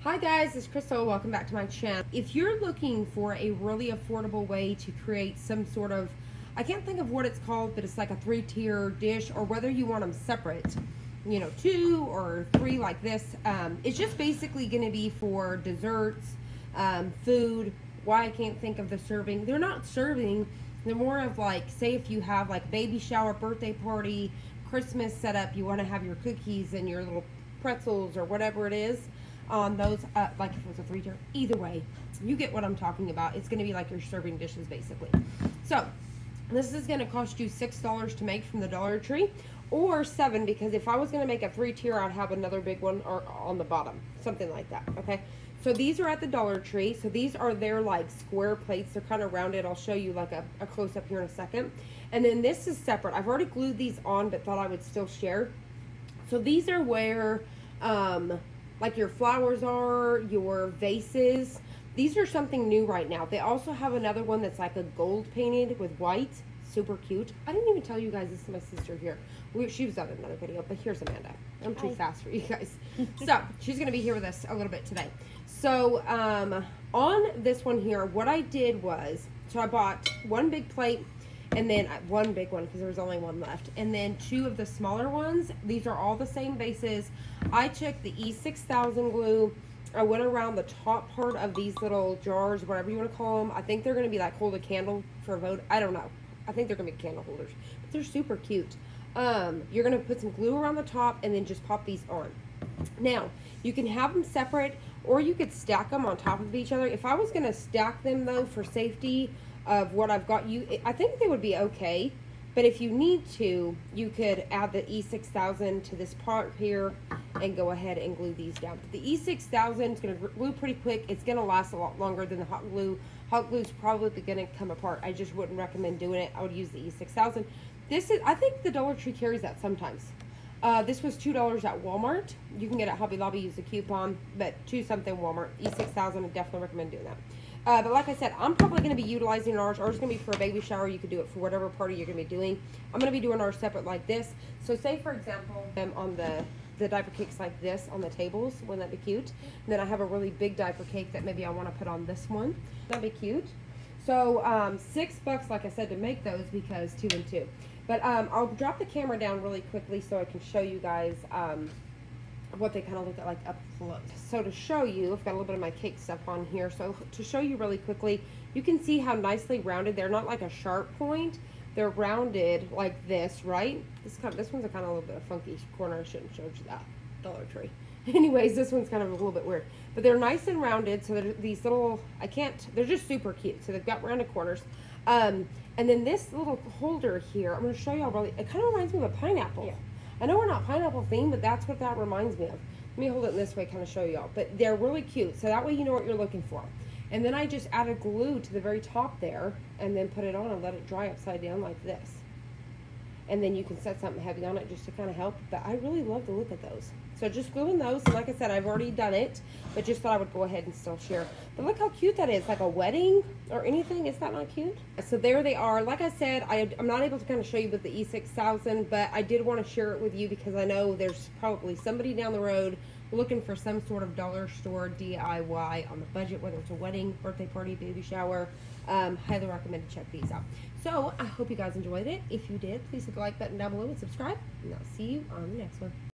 Hi guys, it's Crystal. Welcome back to my channel. If you're looking for a really affordable way to create some sort of, I can't think of what it's called, but it's like a 3-tier dish, or whether you want them separate, you know, 2 or 3 like this. It's just basically going to be for desserts, food. Why I can't think of the serving. They're not serving. They're more of like, say if you have like baby shower, birthday party, Christmas setup, you want to have your cookies and your little pretzels or whatever it is on those, like if it was a 3-tier, either way, you get what I'm talking about. It's going to be like your serving dishes basically. So this is going to cost you $6 to make from the Dollar Tree, or $7, because if I was going to make a 3-tier, I'd have another big one or on the bottom, something like that. Okay, so these are at the Dollar Tree. So these are their like square plates. They're kind of rounded. I'll show you like a close-up here in a second. And then this is separate. I've already glued these on, but thought I would still share. So these are where like your flowers are, your vases. These are something new right now. They also have another one that's like a gold painted with white. Super cute. I didn't even tell you guys, this is my sister here. She was on another video, but here's Amanda. I'm too fast for you guys. So she's going to be here with us a little bit today. So on this one here, what I did was, so I bought one big plate, and then one big one because there was only one left, and then 2 of the smaller ones. These are all the same bases. I took the E6000 glue. I went around the top part of these little jars, whatever you want to call them. I think they're going to be like hold a candle for a vote. I don't know. I think they're going to be candle holders, but they're super cute. You're going to put some glue around the top and then just pop these on. Now, you can have them separate, or you could stack them on top of each other. If I was going to stack them though, for safety of what I've got, I think they would be okay. But if you need to, you could add the E6000 to this part here and go ahead and glue these down. But the E6000 is going to glue pretty quick. It's going to last a lot longer than the hot glue. Hot glue is probably going to come apart. I just wouldn't recommend doing it. I would use the E6000. This is, I think the Dollar Tree carries that sometimes. This was $2 at Walmart. You can get it at Hobby Lobby, use a coupon, but $2 something Walmart. E6000, I definitely recommend doing that. But like I said, I'm probably going to be utilizing ours. Ours is going to be for a baby shower. You could do it for whatever party you're going to be doing. I'm going to be doing ours separate like this. So say, for example, on the diaper cakes like this on the tables. Wouldn't that be cute? And then I have a really big diaper cake that maybe I want to put on this one. That'd be cute. So $6, like I said, to make those, because 2 and 2. But I'll drop the camera down really quickly so I can show you guys what they kind of look at like up close. So to show you, I've got a little bit of my cake stuff on here. So to show you really quickly, you can see how nicely rounded. They're not like a sharp point. They're rounded like this, right? This one's a kind of a little bit of funky corner. I shouldn't show you that. Dollar Tree. Anyways, this one's kind of a little bit weird. But they're nice and rounded, so they're these little, they're just super cute. So they've got rounded corners. And then this little holder here, I'm going to show y'all really, it kind of reminds me of a pineapple. Yeah. I know we're not pineapple themed, but that's what that reminds me of. Let me hold it in this way, kind of show y'all. But they're really cute, so that way you know what you're looking for. And then I just added glue to the very top there, and then put it on and let it dry upside down like this. And then you can set something heavy on it just to kind of help. But I really love the look of those. So just gluing those, and like I said, I've already done it, but just thought I would go ahead and still share. But look how cute that is, like a wedding or anything. Is that not cute? So there they are. Like I said, I'm not able to kind of show you with the E6000, but I did want to share it with you because I know there's probably somebody down the road looking for some sort of dollar store DIY on the budget, whether it's a wedding, birthday party, baby shower. Highly recommend to check these out. So I hope you guys enjoyed it. If you did, please hit the like button down below and subscribe, and I'll see you on the next one.